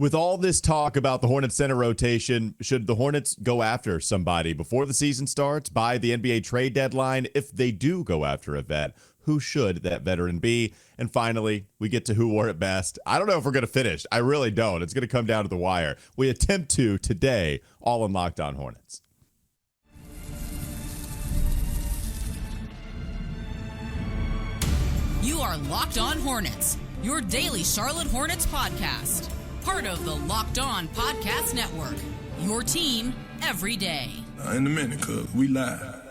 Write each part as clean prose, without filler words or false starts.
With all this talk about the Hornets center rotation, should the Hornets go after somebody before the season starts, by the NBA trade deadline? If they do go after a vet, who should that veteran be? And finally, we get to who wore it best. I don't know if we're going to finish. I really don't. It's going to come down to the wire. We attempt to today, all in Locked On Hornets. You are Locked On Hornets, your daily Charlotte Hornets podcast. Part of the Locked On Podcast Network, your team every day. In a minute, cuz we live.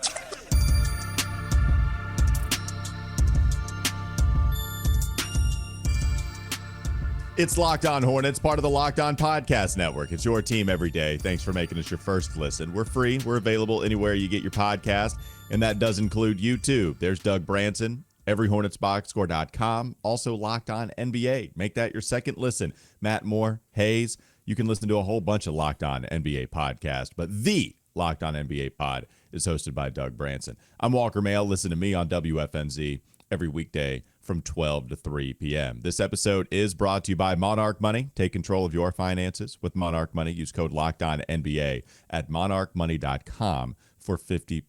It's Locked On Hornets, part of the Locked On Podcast Network. It's your team every day. Thanks for making us your first listen. We're free. We're available anywhere you get your podcast, and that does include YouTube. There's Doug Branson, everyhornetsboxscore.com. Also Locked On NBA. Make that your second listen. Matt Moore, Hayes. You can listen to a whole bunch of Locked On NBA podcasts, but the Locked On NBA pod is hosted by Doug Branson. I'm Walker Mail. Listen to me on WFNZ every weekday from 12 to 3 p.m. This episode is brought to you by Monarch Money. Take control of your finances with Monarch Money. Use code LOCKEDONNBA at monarchmoney.com for 50%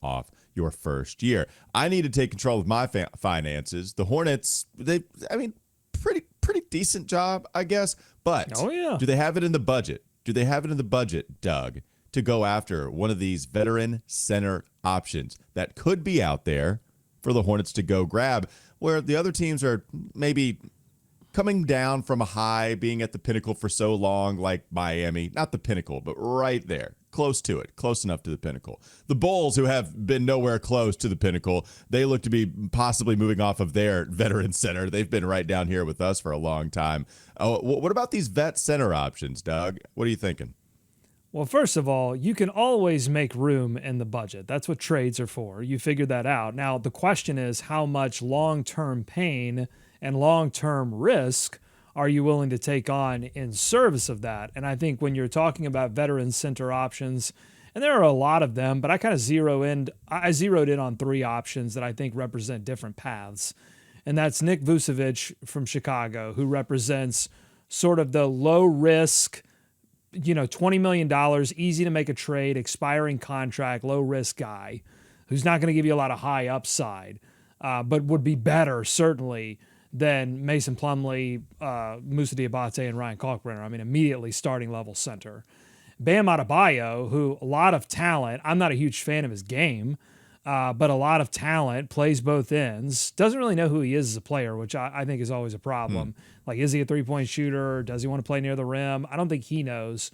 off your first year. I need to take control of my finances. The Hornets, pretty decent job, I guess. But do they have it in the budget? Do they have it in the budget, Doug, to go after one of these veteran center options that could be out there for the Hornets to go grab, where the other teams are maybe coming down from a high, being at the pinnacle for so long, like Miami? Not the pinnacle, but right there. Close to it, close enough to the pinnacle. The Bulls, who have been nowhere close to the pinnacle, they look to be possibly moving off of their veteran center. They've been right down here with us for a long time. What about these vet center options, Doug? What are you thinking? Well, first of all, you can always make room in the budget. That's what trades are for. You figured that out. Now, the question is, how much long-term pain and long-term risk are you willing to take on in service of that? And I think when you're talking about veteran center options, and there are a lot of them, but I kind of zeroed in on three options that I think represent different paths. And that's Nik Vucevic from Chicago, who represents sort of the low risk, $20 million, easy to make a trade, expiring contract, low risk guy who's not going to give you a lot of high upside, but would be better certainly than Mason Plumlee, Moussa Diabate, and Ryan Kalkbrenner. I mean, immediately starting level center. Bam Adebayo, who a lot of talent. I'm not a huge fan of his game, but a lot of talent, plays both ends. Doesn't really know who he is as a player, which I think is always a problem. Like, is he a three-point shooter? Does he want to play near the rim? I don't think he knows.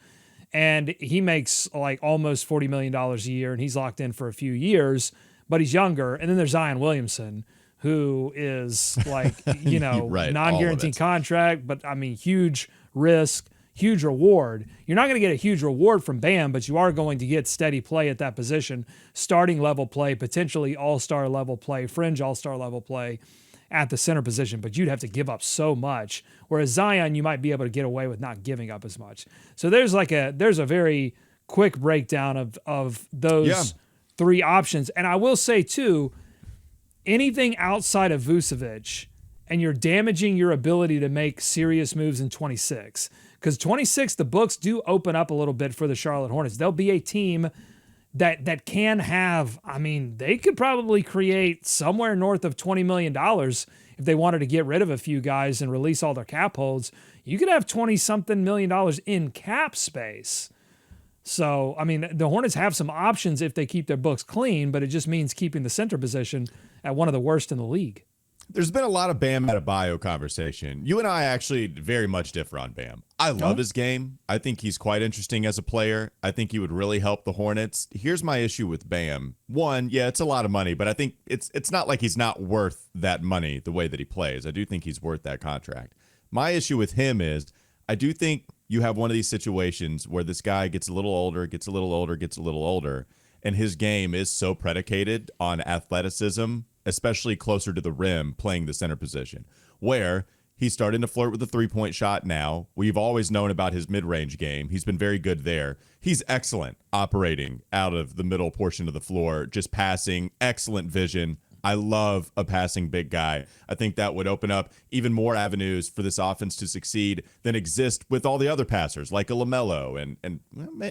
And he makes like almost $40 million a year, and he's locked in for a few years, but he's younger. And then there's Zion Williamson, who is like, right, non-guaranteed contract, but I mean, huge risk, huge reward. You're not going to get a huge reward from Bam, but you are going to get steady play at that position, starting level play, potentially all-star level play, fringe all-star level play at the center position, but you'd have to give up so much. Whereas Zion, you might be able to get away with not giving up as much. So there's a very quick breakdown of those three options. And I will say too, anything outside of Vucevic, and you're damaging your ability to make serious moves in 26. Because 26, the books do open up a little bit for the Charlotte Hornets. They'll be a team that can have, they could probably create somewhere north of $20 million if they wanted to get rid of a few guys and release all their cap holds. You could have $20-something million in cap space. So, the Hornets have some options if they keep their books clean, but it just means keeping the center position at one of the worst in the league. There's been a lot of Bam Adebayo conversation. You and I actually very much differ on Bam. I love his game. I think he's quite interesting as a player. I think he would really help the Hornets. Here's my issue with Bam. One, it's a lot of money, but I think it's not like he's not worth that money the way that he plays. I do think he's worth that contract. My issue with him is I do think you have one of these situations where this guy gets a little older, and his game is so predicated on athleticism, especially closer to the rim, playing the center position, where he's starting to flirt with the three-point shot now. We've always known about his mid-range game. He's been very good there. He's excellent operating out of the middle portion of the floor, just passing, excellent vision, I love a passing big guy. I think that would open up even more avenues for this offense to succeed than exist with all the other passers, like a LaMelo, and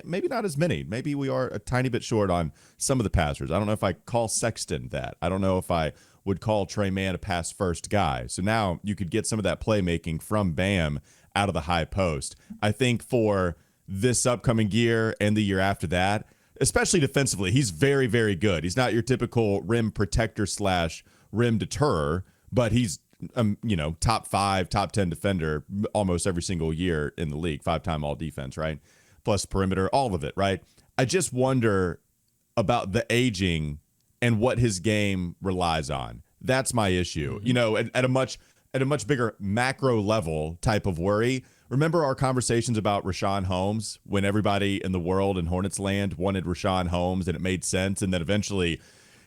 maybe not as many. Maybe we are a tiny bit short on some of the passers. I don't know if I call Sexton that. I don't know if I would call Trey Mann a pass-first guy. So now you could get some of that playmaking from Bam out of the high post. I think for this upcoming year and the year after that, especially defensively, he's very, very good. He's not your typical rim protector / rim deterrer, but he's, top 5, top 10 defender almost every single year in the league, 5-time all defense, right? Plus perimeter, all of it, right? I just wonder about the aging and what his game relies on. That's my issue. At a much bigger macro level type of worry. Remember our conversations about Rashawn Holmes when everybody in the world in Hornets land wanted Rashawn Holmes and it made sense, and then eventually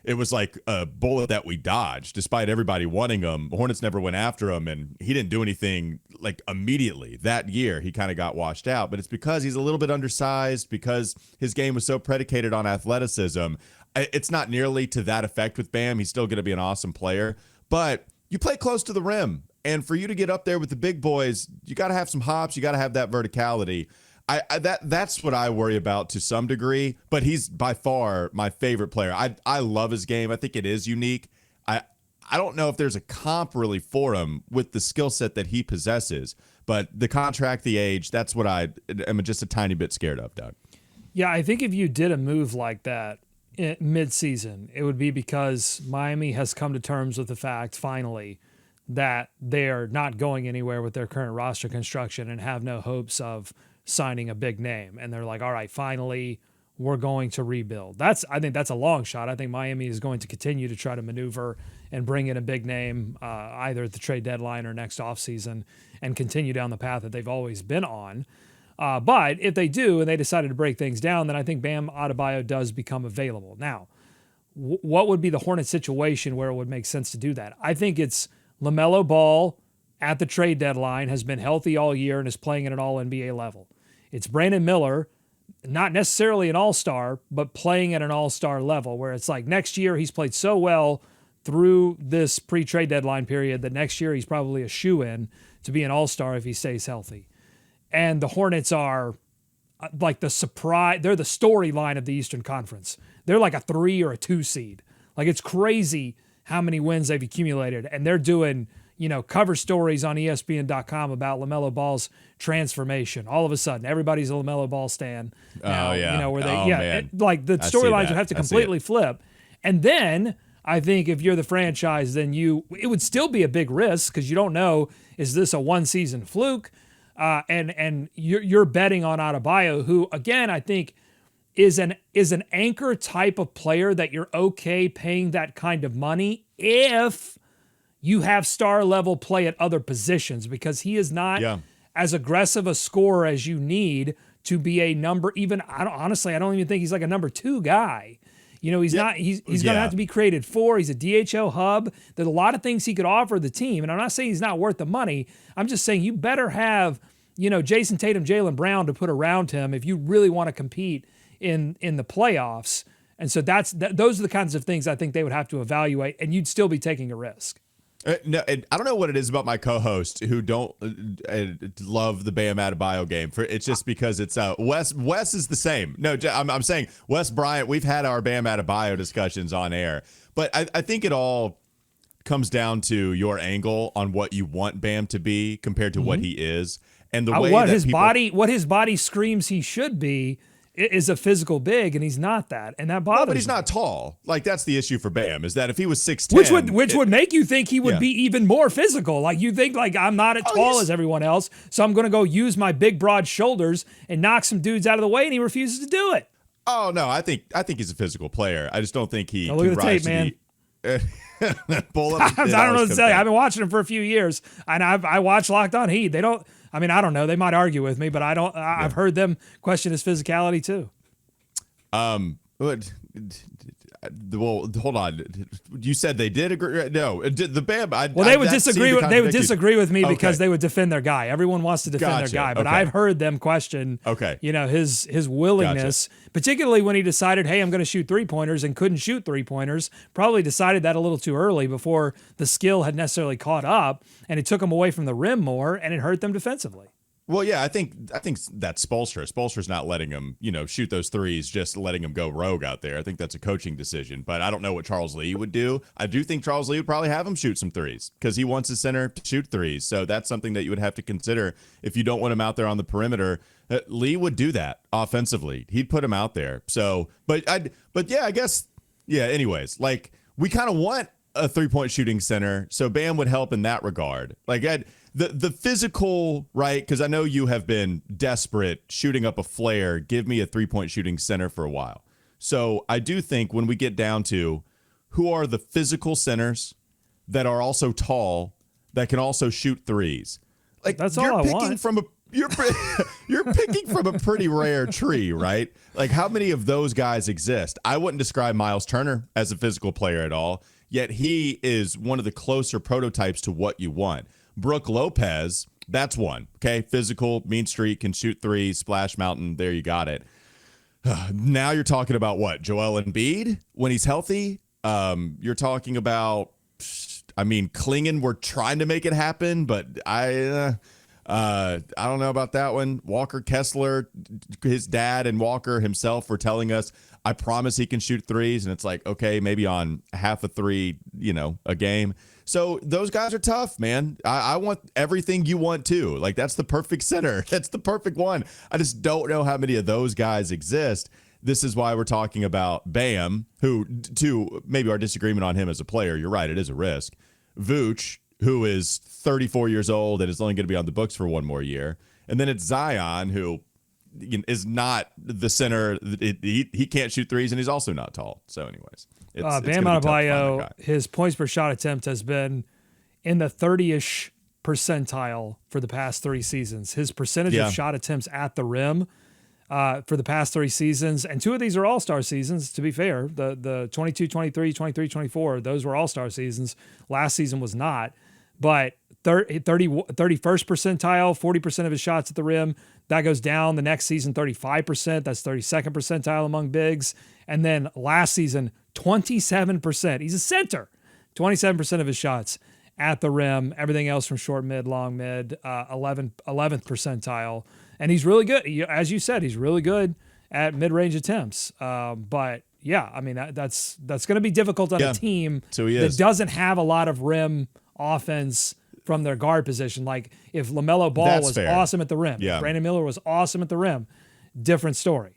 it was like a bullet that we dodged despite everybody wanting him. Hornets never went after him, and he didn't do anything like immediately that year. He kind of got washed out, but it's because he's a little bit undersized, because his game was so predicated on athleticism. It's not nearly to that effect with Bam. He's still going to be an awesome player, but you play close to the rim. And for you to get up there with the big boys, you got to have some hops. You got to have that verticality. That's what I worry about to some degree. But he's by far my favorite player. I love his game. I think it is unique. I don't know if there's a comp really for him with the skill set that he possesses. But the contract, the age, that's what I am just a tiny bit scared of, Doug. Yeah, I think if you did a move like that mid-season, it would be because Miami has come to terms with the fact, finally, that they're not going anywhere with their current roster construction and have no hopes of signing a big name. And they're like, all right, finally, we're going to rebuild. I think that's a long shot. I think Miami is going to continue to try to maneuver and bring in a big name either at the trade deadline or next offseason and continue down the path that they've always been on. But if they do and they decided to break things down, then I think Bam Adebayo does become available. Now, what would be the Hornet situation where it would make sense to do that? I think it's LaMelo Ball at the trade deadline has been healthy all year and is playing at an all-NBA level. It's Brandon Miller, not necessarily an all-star, but playing at an all-star level, where it's like next year he's played so well through this pre-trade deadline period that next year he's probably a shoo-in to be an all-star if he stays healthy. And the Hornets are like the surprise. They're the storyline of the Eastern Conference. They're like a 3 or a 2 seed. Like, it's crazy how many wins they've accumulated, and they're doing, cover stories on ESPN.com about LaMelo Ball's transformation. All of a sudden, everybody's a LaMelo Ball stan now. Oh yeah, where they, man. Like the storylines would have to completely flip. And then I think if you're the franchise, then it would still be a big risk because you don't know, is this a one-season fluke? And you're betting on Adebayo, who again I think is an anchor type of player that you're okay paying that kind of money if you have star level play at other positions, because he is not as aggressive a scorer as you need to be a number. Even I don't even think he's like a number 2 guy. He's not. He's going to have to be created for. He's a DHO hub. There's a lot of things he could offer the team, and I'm not saying he's not worth the money. I'm just saying you better have Jason Tatum, Jaylen Brown to put around him if you really want to compete in the playoffs. And so those are the kinds of things I think they would have to evaluate, and you'd still be taking a risk. No, I don't know what it is about my co-host who don't love the Bam Adebayo game. It's just because it's Wes. Wes is the same. No, I'm saying Wes Bryant. We've had our Bam Adebayo discussions on air, but I think it all comes down to your angle on what you want Bam to be compared to what he is, and the way what that his body screams he should be is a physical big, and he's not that, and that bothers me. But he's not tall. Like, that's the issue for Bam, is that if he was 6'10", which would make you think he would be even more physical. Like, you think, like, I'm not as tall as everyone else, so I'm going to go use my big, broad shoulders and knock some dudes out of the way, and he refuses to do it. Oh no, I think he's a physical player. I just don't think he. Look at the tape, man. Pull up. I don't know what to tell you. I've been watching him for a few years, and I watch Locked On Heat. They don't. I mean, I don't know. They might argue with me, but I don't. I've heard them question his physicality too. well, hold on. You said they did agree. No, the Bam. They would disagree. They would disagree with me because Okay. they would defend their guy. Everyone wants to defend Gotcha. their guy, but Okay. I've heard them question, his willingness, particularly when he decided, hey, I'm going to shoot 3-pointers and couldn't shoot 3-pointers. Probably decided that a little too early before the skill had necessarily caught up, and it took him away from the rim more, and it hurt them defensively. Well, yeah, I think that's Spoelstra. Spoelstra's not letting him, shoot those threes, just letting him go rogue out there. I think that's a coaching decision, but I don't know what Charles Lee would do. I do think Charles Lee would probably have him shoot some threes because he wants his center to shoot threes. So that's something that you would have to consider if you don't want him out there on the perimeter. Lee would do that offensively. He'd put him out there. So, anyways, like we kind of want a 3-point shooting center. So Bam would help in that regard. Like the physical, right? Because I know you have been desperate shooting up a flare. Give me a 3-point shooting center for a while. So I do think when we get down to who are the physical centers that are also tall that can also shoot threes, like that's all I want. You're picking from a pretty rare tree, right? Like how many of those guys exist? I wouldn't describe Miles Turner as a physical player at all. Yet he is one of the closer prototypes to what you want. Brooke Lopez, that's one. Okay, physical, mean streak, can shoot threes, splash mountain. There you got it. Now you're talking about what? Joel Embiid when he's healthy. You're talking about. Klingon. We're trying to make it happen, but I don't know about that one. Walker Kessler, his dad and Walker himself were telling us, I promise he can shoot threes. And it's like, okay, maybe on half a three, a game. So those guys are tough, man. I want everything you want too. Like that's the perfect center. That's the perfect one. I just don't know how many of those guys exist. This is why we're talking about Bam, who, to maybe our disagreement on him as a player, you're right, it is a risk. Vooch, who is 34 years old and is only going to be on the books for one more year. And then it's Zion, who is not the center. He can't shoot threes, and he's also not tall. So anyways, Bam Adebayo, his points per shot attempt has been in the 30-ish percentile for the past 3 seasons. His percentage of shot attempts at the rim for the past 3 seasons, and 2 of these are all-star seasons, to be fair. The 22-23, 23-24, those were all-star seasons. Last season was not. But 31st percentile, 40% of his shots at the rim. That goes down the next season, 35%. That's 32nd percentile among bigs. And then last season, 27%. He's a center. 27% of his shots at the rim. Everything else from short mid, long mid, 11th percentile. And he's really good. As you said, he's really good at mid-range attempts. But yeah, that's going to be difficult on a team that doesn't have a lot of rim offense from their guard position. Like if LaMelo Ball was awesome at the rim, if Brandon Miller was awesome at the rim, different story.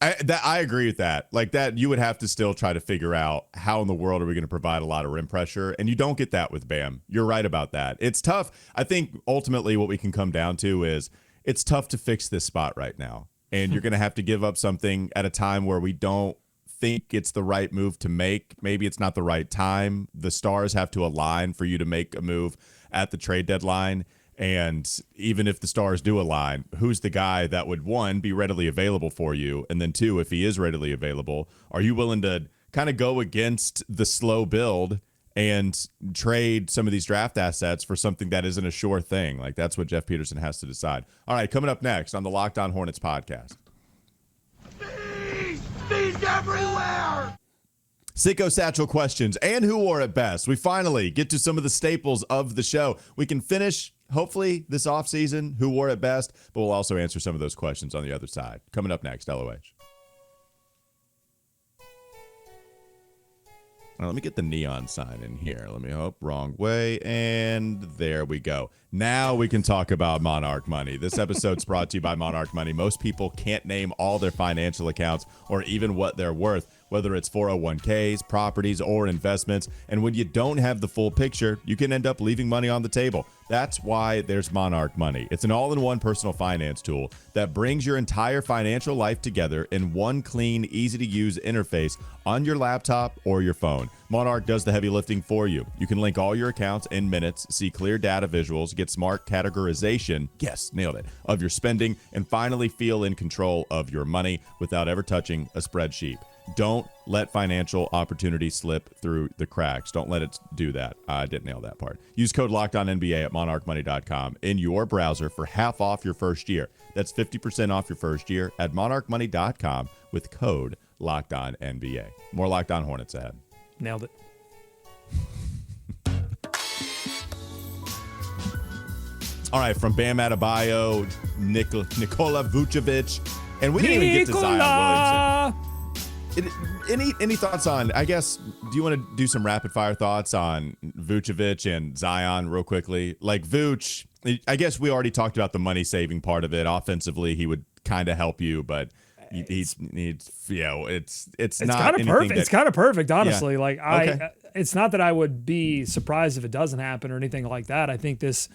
I agree with that. Like that, you would have to still try to figure out how in the world are we going to provide a lot of rim pressure, and you don't get that with Bam. You're right about that. It's tough. I think ultimately what we can come down to is it's tough to fix this spot right now, and you're going to have to give up something at a time where we don't think it's the right move to make. Maybe it's not the right time. The stars have to align for you to make a move at the trade deadline. And even if the stars do align, who's the guy that would, 1, be readily available for you? And then 2, if he is readily available, are you willing to kind of go against the slow build and trade some of these draft assets for something that isn't a sure thing? Like that's what Jeff Peterson has to decide. All right, coming up next on the Locked On Hornets podcast. Bees everywhere! Sicko Satchel questions and who wore it best. We finally get to some of the staples of the show. We can finish, hopefully, this offseason, who wore it best, but we'll also answer some of those questions on the other side. Coming up next, LOH. Let me get the neon sign in here. Let me hope. Wrong way. And there we go. Now we can talk about Monarch Money. This episode's brought to you by Monarch Money. Most people can't name all their financial accounts or even what they're worth, whether it's 401ks, properties, or investments. And when you don't have the full picture, you can end up leaving money on the table. That's why there's Monarch Money. It's an all-in-one personal finance tool that brings your entire financial life together in one clean, easy-to-use interface on your laptop or your phone. Monarch does the heavy lifting for you. You can link all your accounts in minutes, see clear data visuals, get smart categorization, yes, nailed it, of your spending, and finally feel in control of your money without ever touching a spreadsheet. Don't let financial opportunity slip through the cracks. Don't let it do that. I didn't nail that part. Use code LOCKEDONNBA at monarchmoney.com in your browser for half off your first year. That's 50% off your first year at monarchmoney.com with code LOCKEDONNBA. More Locked On Hornets ahead. Nailed it. All right, from Bam Adebayo, Nikola Vucevic, and we didn't even get to Zion Williamson. Any thoughts on, I guess, do you want to do some rapid fire thoughts on Vucevic and Zion real quickly? Like Vuce, I guess we already talked about the money saving part of it. Offensively, he would kind of help you, but it's not kind of perfect. It's kind of perfect, honestly. Yeah. Like it's not that I would be surprised if it doesn't happen or anything like that. I think this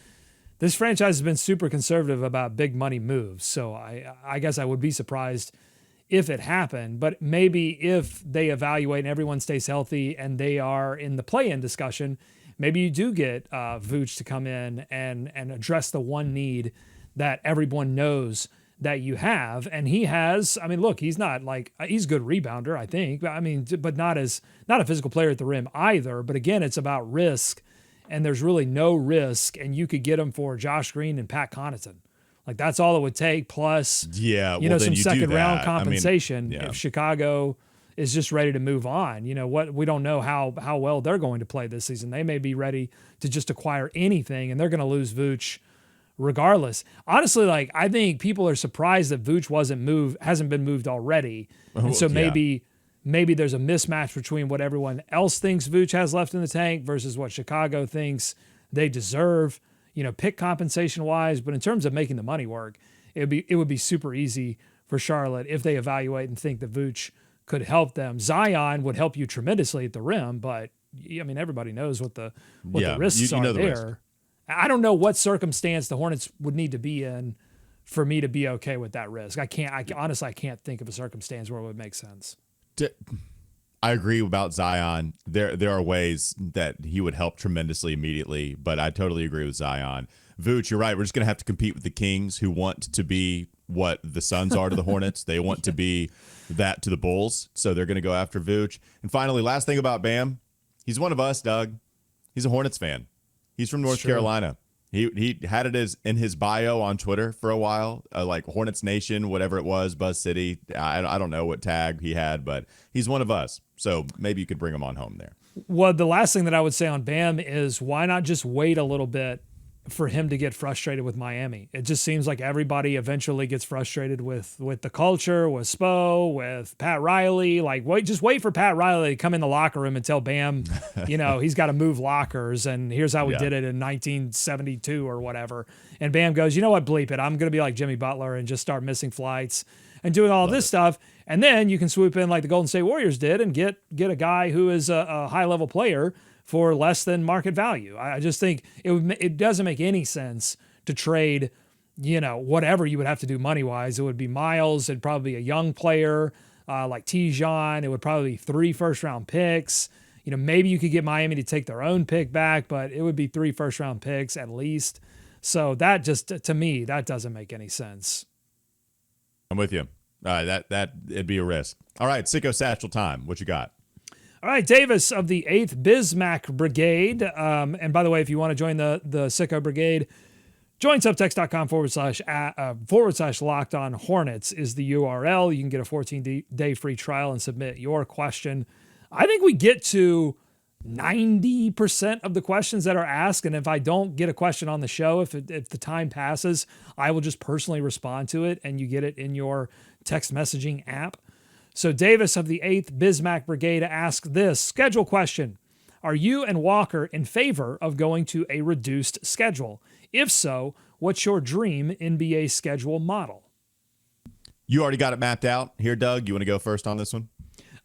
franchise has been super conservative about big money moves. So I guess I would be surprised if it happened, but maybe if they evaluate and everyone stays healthy and they are in the play-in discussion, maybe you do get Vooch to come in and address the one need that everyone knows that you have. And he has, I mean, look, he's not like, he's a good rebounder, I think. I mean, but not a physical player at the rim either. But again, it's about risk, and there's really no risk, and you could get him for Josh Green and Pat Connaughton. Like that's all it would take. Plus, some second round compensation if Chicago is just ready to move on. You know what? We don't know how well they're going to play this season. They may be ready to just acquire anything, and they're going to lose Vooch regardless. Honestly, like I think people are surprised that Vooch hasn't been moved already, and so maybe there's a mismatch between what everyone else thinks Vooch has left in the tank versus what Chicago thinks they deserve. Pick compensation wise, but in terms of making the money work, it would be super easy for Charlotte if they evaluate and think that Vooch could help them. Zion would help you tremendously at the rim, but I mean everybody knows what the risks are there. Risk. I don't know what circumstance the Hornets would need to be in for me to be okay with that risk. I honestly can't think of a circumstance where it would make sense. I agree about Zion. There are ways that he would help tremendously immediately, but I totally agree with Zion. Vooch, you're right. We're just going to have to compete with the Kings, who want to be what the Suns are to the Hornets. They want to be that to the Bulls, so they're going to go after Vooch. And finally, last thing about Bam, he's one of us, Doug. He's a Hornets fan. He's from North Carolina. He had it in his bio on Twitter for a while, like Hornets Nation, whatever it was, Buzz City. I don't know what tag he had, but he's one of us. So maybe you could bring him on home there. Well, the last thing that I would say on Bam is why not just wait a little bit for him to get frustrated with Miami? It just seems like everybody eventually gets frustrated with the culture, with Spo, with Pat Riley. Like, wait for Pat Riley to come in the locker room and tell Bam, he's got to move lockers, and here's how we did it in 1972 or whatever. And Bam goes, you know what, bleep it. I'm going to be like Jimmy Butler and just start missing flights and doing all this stuff. And then you can swoop in like the Golden State Warriors did and get a guy who is a high-level player for less than market value. I just think it doesn't make any sense to trade, whatever you would have to do money-wise. It would be Miles. It'd probably be a young player like Tijon. It would probably be 3 first-round picks. Maybe you could get Miami to take their own pick back, but it would be 3 first-round picks at least. So that just, to me, that doesn't make any sense. I'm with you. That it'd be a risk. All right, Sicko Satchel time. What you got? All right, Davis of the 8th Bismack Brigade. And by the way, if you want to join the Sicko Brigade, join subtext.com// Locked On Hornets is the URL. You can get a 14-day free trial and submit your question. I think we get to 90% of the questions that are asked. And if I don't get a question on the show, if the time passes, I will just personally respond to it and you get it in your text messaging app. So Davis of the 8th Bismack Brigade asks this schedule question. Are you and Walker in favor of going to a reduced schedule? If so, what's your dream NBA schedule model? You already got it mapped out here, Doug. You want to go first on this one?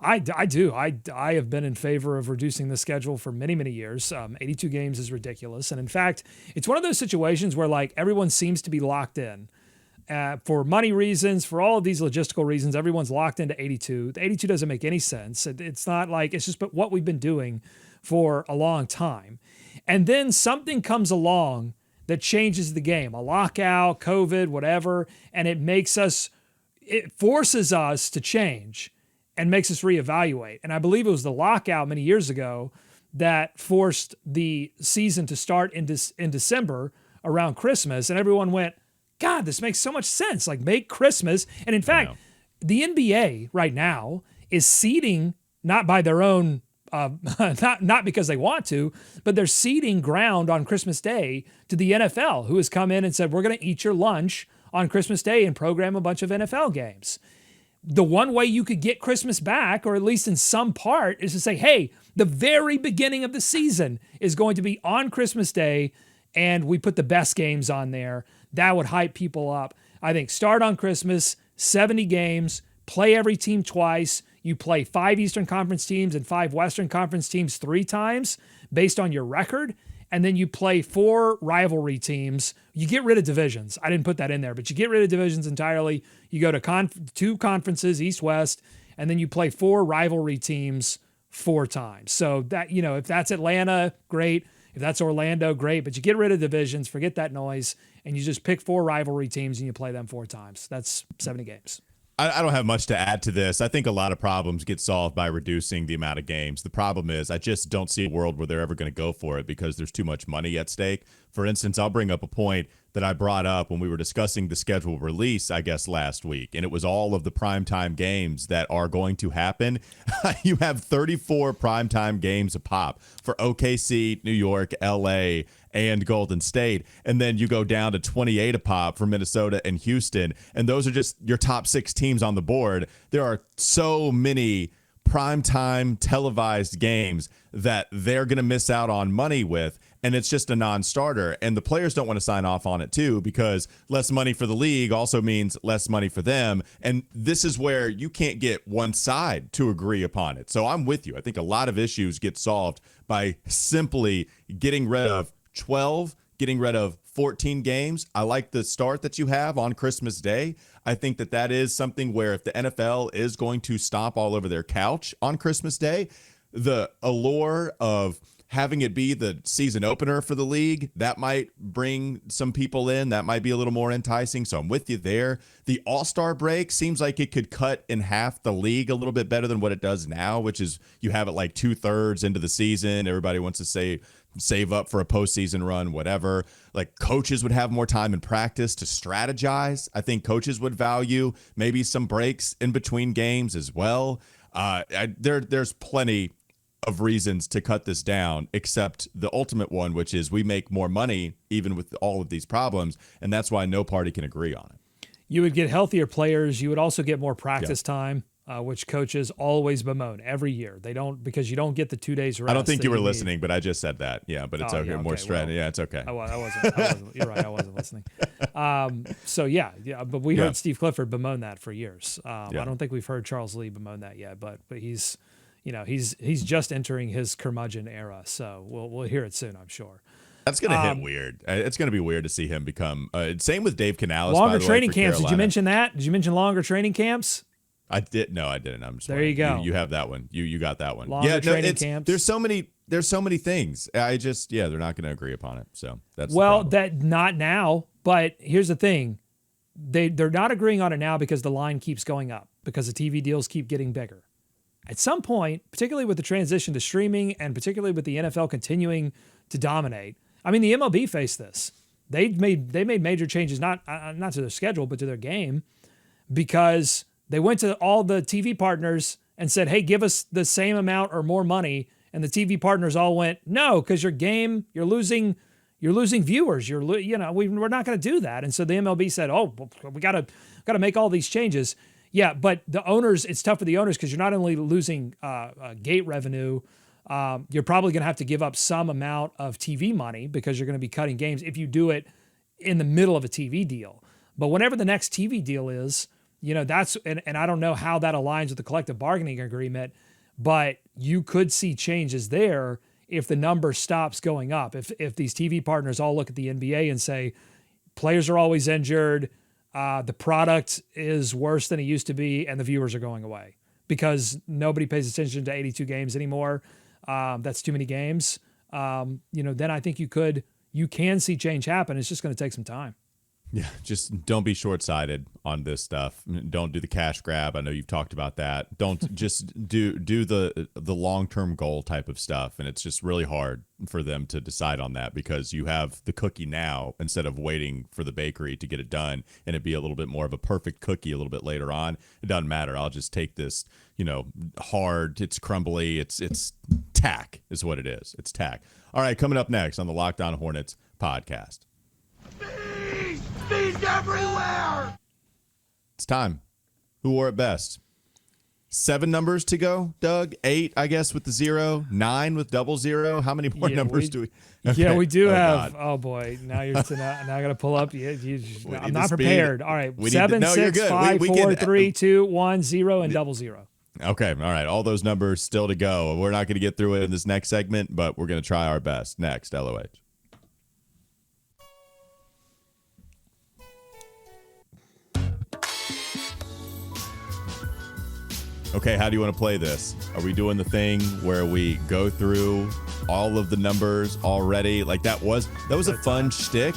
I do. I have been in favor of reducing the schedule for many, many years. 82 games is ridiculous. And in fact, it's one of those situations where like everyone seems to be locked in. For money reasons, for all of these logistical reasons, everyone's locked into 82. The 82 doesn't make any sense. It's not like, it's just what we've been doing for a long time. And then something comes along that changes the game, a lockout, COVID, whatever, and it forces us to change. and makes us reevaluate. And I believe it was the lockout many years ago that forced the season to start in December around Christmas. And everyone went, God, this makes so much sense. Like, make Christmas. And in fact, the NBA right now is seeding, not by their own, not because they want to, but they're ceding ground on Christmas Day to the NFL, who has come in and said, we're going to eat your lunch on Christmas Day and program a bunch of NFL games. The one way you could get Christmas back, or at least in some part, is to say, hey, the very beginning of the season is going to be on Christmas Day, and we put the best games on there. That would hype people up. I think start on Christmas, 70 games, play every team twice. You play 5 Eastern Conference teams and 5 Western Conference teams 3 times based on your record. And then you play 4 rivalry teams. You get rid of divisions. I didn't put that in there, but you get rid of divisions entirely. You go to 2 conferences, East, West, and then you play 4 rivalry teams 4 times. So that, if that's Atlanta, great. If that's Orlando, great. But you get rid of divisions, forget that noise, and you just pick 4 rivalry teams and you play them 4 times. That's 70 games. I don't have much to add to this. I think a lot of problems get solved by reducing the amount of games. The problem is I just don't see a world where they're ever going to go for it because there's too much money at stake. For instance, I'll bring up a point that I brought up when we were discussing the schedule release, I guess, last week, and it was all of the primetime games that are going to happen. You have 34 primetime games a pop for OKC, New York, LA, and Golden State. And then you go down to 28 a pop for Minnesota and Houston. And those are just your top 6 teams on the board. There are so many primetime televised games that they're going to miss out on money with. And it's just a non-starter. And the players don't want to sign off on it too, because less money for the league also means less money for them. And this is where you can't get one side to agree upon it. So I'm with you. I think a lot of issues get solved by simply getting rid of 12, getting rid of 14 games. I like the start that you have on Christmas Day. I think that is something where if the NFL is going to stomp all over their couch on Christmas Day, the allure of having it be the season opener for the league, that might bring some people in. That might be a little more enticing. So I'm with you there. The All-Star break seems like it could cut in half the league a little bit better than what it does now, which is you have it like 2/3 into the season. Everybody wants to save up for a postseason run, whatever. Like, coaches would have more time in practice to strategize. I think coaches would value maybe some breaks in between games as well. There's plenty of reasons to cut this down, except the ultimate one, which is we make more money even with all of these problems, and that's why no party can agree on it. You would get healthier players. You would also get more practice time, which coaches always bemoan every year. They don't, because you don't get the 2 days rest. I don't think you were listening, but I just said that. Yeah, but it's okay. More strategy. Yeah, it's okay. I wasn't. You're right. I wasn't listening. But we heard Steve Clifford bemoan that for years. I don't think we've heard Charles Lee bemoan that yet, but he's just entering his curmudgeon era. So we'll hear it soon, I'm sure. That's going to hit weird. It's going to be weird to see him become. Same with Dave Canales. Longer training camps. Did you mention that? Did you mention longer training camps? I did. No, I didn't. I'm just there. You go. You have that one. You got that one. Longer training camps. There's so many things. They're not going to agree upon it. So that's not now. But here's the thing. They're not agreeing on it now because the line keeps going up, because the TV deals keep getting bigger. At some point, particularly with the transition to streaming and particularly with the NFL continuing to dominate, I mean, the MLB faced this. They made major changes, not to their schedule, but to their game, because they went to all the TV partners and said, hey, give us the same amount or more money. And the TV partners all went, no, because your game, you're losing viewers. We're not going to do that. And so the MLB said, oh, we got to make all these changes. Yeah, but the owners, it's tough for the owners because you're not only losing gate revenue, you're probably going to have to give up some amount of TV money because you're going to be cutting games if you do it in the middle of a TV deal. But whenever the next TV deal is, that's, and I don't know how that aligns with the collective bargaining agreement, but you could see changes there if the number stops going up. If these TV partners all look at the NBA and say, players are always injured, the product is worse than it used to be, and the viewers are going away because nobody pays attention to 82 games anymore. That's too many games. Then I think you can see change happen. It's just going to take some time. Yeah, just don't be short-sighted on this stuff. Don't do the cash grab. I know you've talked about that. Don't just do the long-term goal type of stuff. And it's just really hard for them to decide on that because you have the cookie now instead of waiting for the bakery to get it done and it be a little bit more of a perfect cookie a little bit later on. It doesn't matter. I'll just take this, hard. It's crumbly. It's tack is what it is. It's tack. All right, coming up next on the Locked On Hornets podcast. Bees everywhere! It's time. Who wore it best? 7 numbers to go, Doug. 8, I guess, with the 0. 9 with double 0. How many more numbers do we? Okay. Yeah, we do have. God. Oh boy, now you're now I got to pull up. I'm not speed. prepared. All right, 7, 6, 5, 4, 3, 2, 1, 0, and double 0. Okay, all right. All those numbers still to go. We're not going to get through it in this next segment, but we're going to try our best. Next, LOH. Okay, how do you want to play this? Are we doing the thing where we go through all of the numbers already? Like that was a fun shtick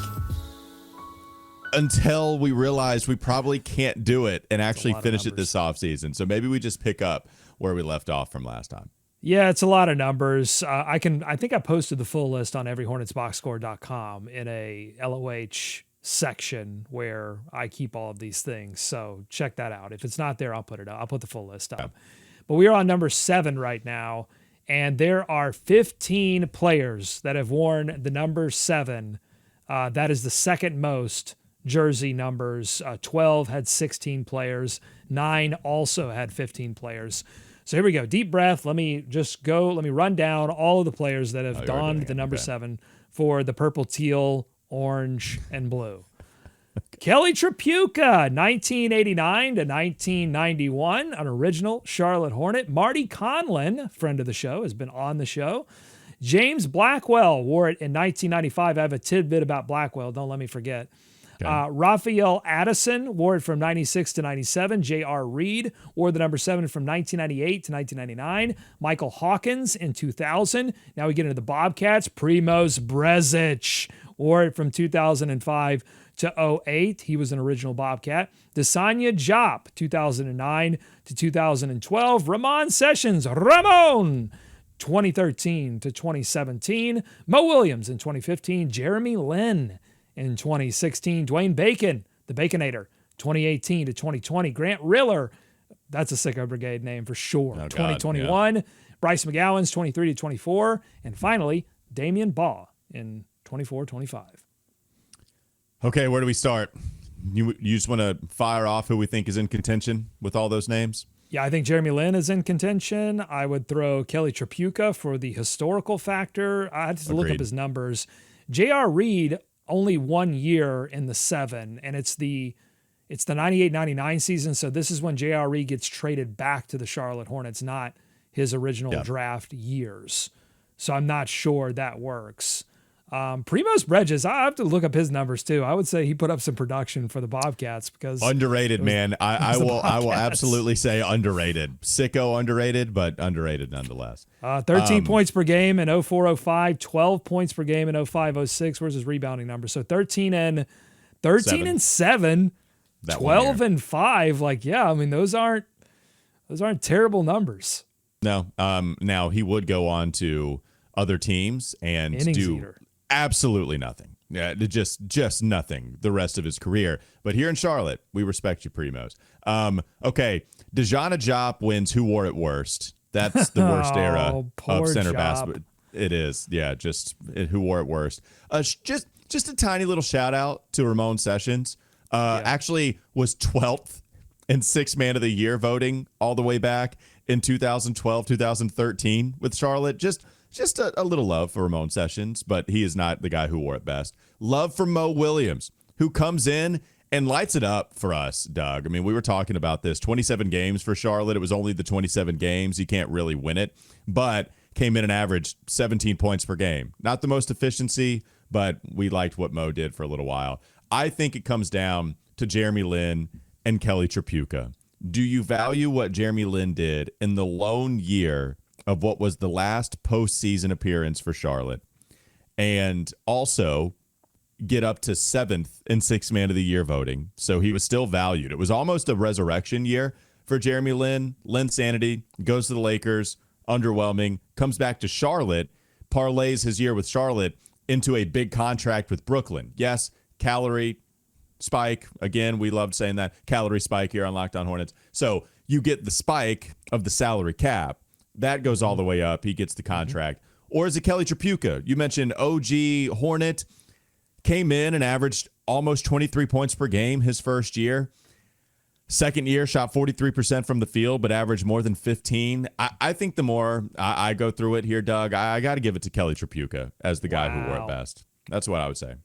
until we realized we probably can't do it and actually finish it this offseason. So maybe we just pick up where we left off from last time. Yeah, it's a lot of numbers. I think I posted the full list on everyhornetsboxscore.com in a LOH section where I keep all of these things. So check that out. If it's not there, I'll put it up. I'll put the full list up. But we are on number 7 right now, and there are 15 players that have worn the number 7. That is the second most jersey numbers. 12 had 16 players. 9 also had 15 players. So here we go. Deep breath. Let me run down all of the players that have donned the number 7 for the purple, teal, orange, and blue. Kelly Tripucka, 1989 to 1991, an original Charlotte Hornet. Marty Conlon, friend of the show, has been on the show. James Blackwell wore it in 1995. I have a tidbit about Blackwell. Don't let me forget. Okay. Raphael Addison wore it from 96 to 97. J.R. Reed wore the number 7 from 1998 to 1999. Michael Hawkins in 2000. Now we get into the Bobcats. Primoz Brezic wore it from 2005 to 08. He was an original Bobcat. Desanya Diop, 2009 to 2012. Ramon Sessions, 2013 to 2017. Mo Williams in 2015. Jeremy Lin in 2016. Dwayne Bacon, the Baconator, 2018 to 2020. Grant Riller, that's a Sicko Brigade name for sure. 2021. Yeah. Bryce McGowan's 23 to 24. And finally, Damian Baugh in 24-25. Okay, where do we start? You just want to fire off who we think is in contention with all those names? Yeah, I think Jeremy Lin is in contention. I would throw Kelly Tripucka for the historical factor. I had to look up his numbers. J.R. Reed, only 1 year in the 7, and it's the 98-99 season, so this is when J.R. Reed gets traded back to the Charlotte Hornets, not his original draft years. So I'm not sure that works. Primoz Brezic, I have to look up his numbers too. I would say he put up some production for the Bobcats because underrated, man. I will absolutely say underrated. Sicko underrated, but underrated nonetheless. 13 points per game in 04-05, 12 points per game in 05-06. Where's his rebounding number? So 13 and 7, 12 and 5. Like, yeah, I mean those aren't terrible numbers. No. Now he would go on to other teams and do absolutely nothing. Yeah, just nothing the rest of his career. But here in Charlotte, we respect you, Primoz. Okay, Desanya Diop wins Who Wore It Worst. That's the worst era of center basketball. It is, yeah. Just Who Wore It Worst. Just a tiny little shout out to Ramon Sessions. Actually was 12th in Sixth Man of the Year voting all the way back in 2012, 2013 with Charlotte. Just a little love for Ramon Sessions, but he is not the guy who wore it best. Love for Mo Williams, who comes in and lights it up for us, Doug. I mean, we were talking about this. 27 games for Charlotte. It was only the 27 games. You can't really win it, but came in and averaged 17 points per game. Not the most efficiency, but we liked what Mo did for a little while. I think it comes down to Jeremy Lin and Kelly Tripucka. Do you value what Jeremy Lin did in the lone year of what was the last postseason appearance for Charlotte? And also, get up to 7th in Sixth Man of the Year voting. So he was still valued. It was almost a resurrection year for Jeremy Lin. Linsanity goes to the Lakers, underwhelming, comes back to Charlotte, parlays his year with Charlotte into a big contract with Brooklyn. Yes, calorie spike. Again, we loved saying that. Calorie spike here on Locked On Hornets. So you get the spike of the salary cap. That goes all the way up. He gets the contract. Or is it Kelly Tripucka? You mentioned OG Hornet. Came in and averaged almost 23 points per game his first year. Second year, shot 43% from the field, but averaged more than 15. I think the more I go through it here, Doug, I got to give it to Kelly Tripucka as the guy who wore it best. That's what I would say.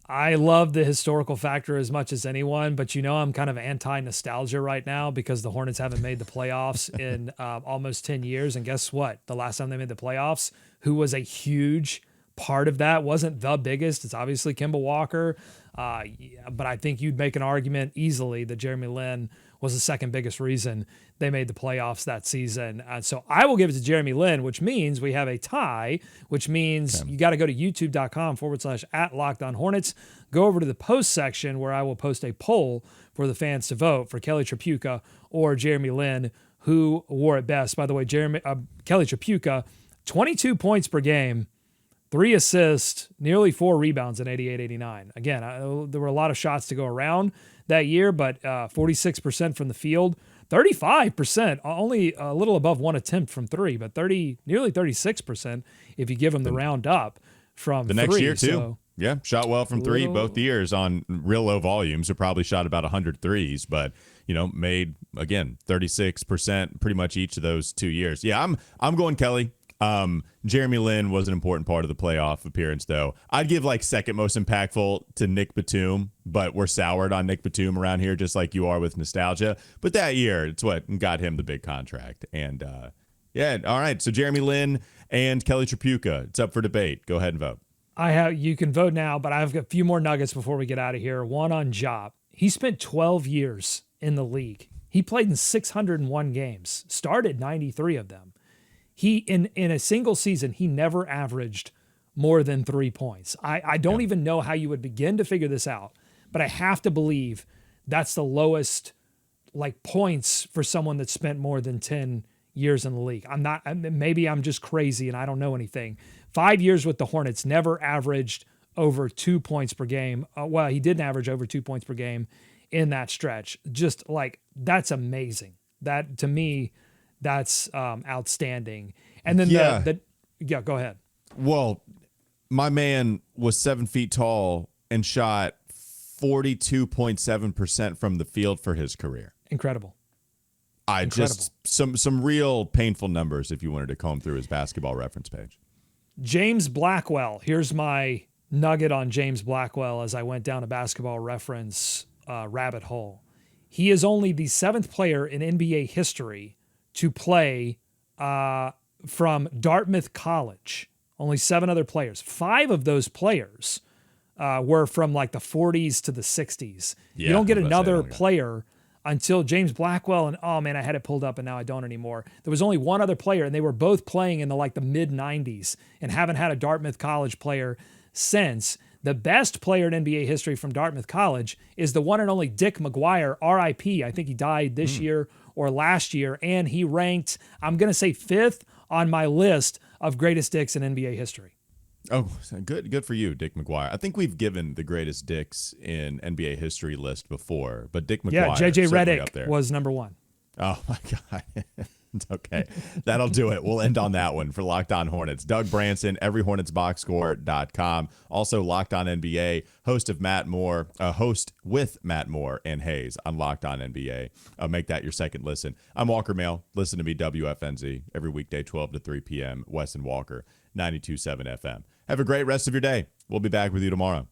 I love the historical factor as much as anyone, but I'm kind of anti-nostalgia right now because the Hornets haven't made the playoffs in almost 10 years. And guess what? The last time they made the playoffs, who was a huge part of that, wasn't the biggest. It's obviously Kemba Walker. But I think you'd make an argument easily that Jeremy Lin was the second biggest reason they made the playoffs that season. So I will give it to Jeremy Lin, which means we have a tie, which means you got to go to youtube.com/@LockedOnHornets. Go over to the post section where I will post a poll for the fans to vote for Kelly Tripucka or Jeremy Lin, who wore it best. By the way, Kelly Tripucka, 22 points per game, 3 assists, nearly 4 rebounds in 88-89. Again, there were a lot of shots to go around that year, but 46% from the field, 35%, only a little above one attempt from 3, but nearly 36% if you give him the round up from the 3. next year too. So, yeah, shot well from 3 both years on real low volumes. It probably shot about 100 threes, but made again 36% pretty much each of those 2 years. Yeah, I'm going Kelly. Jeremy Lin was an important part of the playoff appearance, though. I'd give second most impactful to Nick Batum, but we're soured on Nick Batum around here, just like you are with nostalgia. But that year, it's what got him the big contract. And yeah, all right. So Jeremy Lin and Kelly Tripucka, it's up for debate. Go ahead and vote. You can vote now, but I have a few more nuggets before we get out of here. One on Ja. He spent 12 years in the league. He played in 601 games, started 93 of them. He in a single season, he never averaged more than 3 points. I don't even know how you would begin to figure this out, but I have to believe that's the lowest points for someone that spent more than 10 years in the league. Maybe I'm just crazy and I don't know anything. 5 years with the Hornets, never averaged over 2 points per game. Well, he didn't average over 2 points per game in that stretch. Just that's amazing. That to me, that's outstanding. And then go ahead. Well, my man was 7 feet tall and shot 42.7% from the field for his career. Incredible. Just some real painful numbers if you wanted to comb through his basketball reference page. James Blackwell. Here's my nugget on James Blackwell as I went down a basketball reference rabbit hole. He is only the 7th player in NBA history to play from Dartmouth College. Only 7 other players. 5 of those players were from the 40s to the 60s. Yeah, you don't get another player until James Blackwell. And oh man, I had it pulled up and now I don't anymore. There was only one other player and they were both playing in the mid 90s and haven't had a Dartmouth College player since. The best player in NBA history from Dartmouth College is the one and only Dick McGuire, RIP. I think he died this year or last year, and he ranked, I'm going to say 5th on my list of greatest dicks in NBA history. Oh, good for you, Dick McGuire. I think we've given the greatest dicks in NBA history list before, but Dick McGuire. Yeah, JJ Redick was number 1. Oh, my God. Okay, that'll do it. We'll end on that one for Locked On Hornets. Doug Branson, everyhornetsboxscore.com. Also Locked On NBA, host with Matt Moore and Hayes on Locked On NBA. Make that your second listen. I'm Walker Mail. Listen to me, WFNZ, every weekday, 12 to 3 p.m. Wes and Walker, 92.7 FM. Have a great rest of your day. We'll be back with you tomorrow.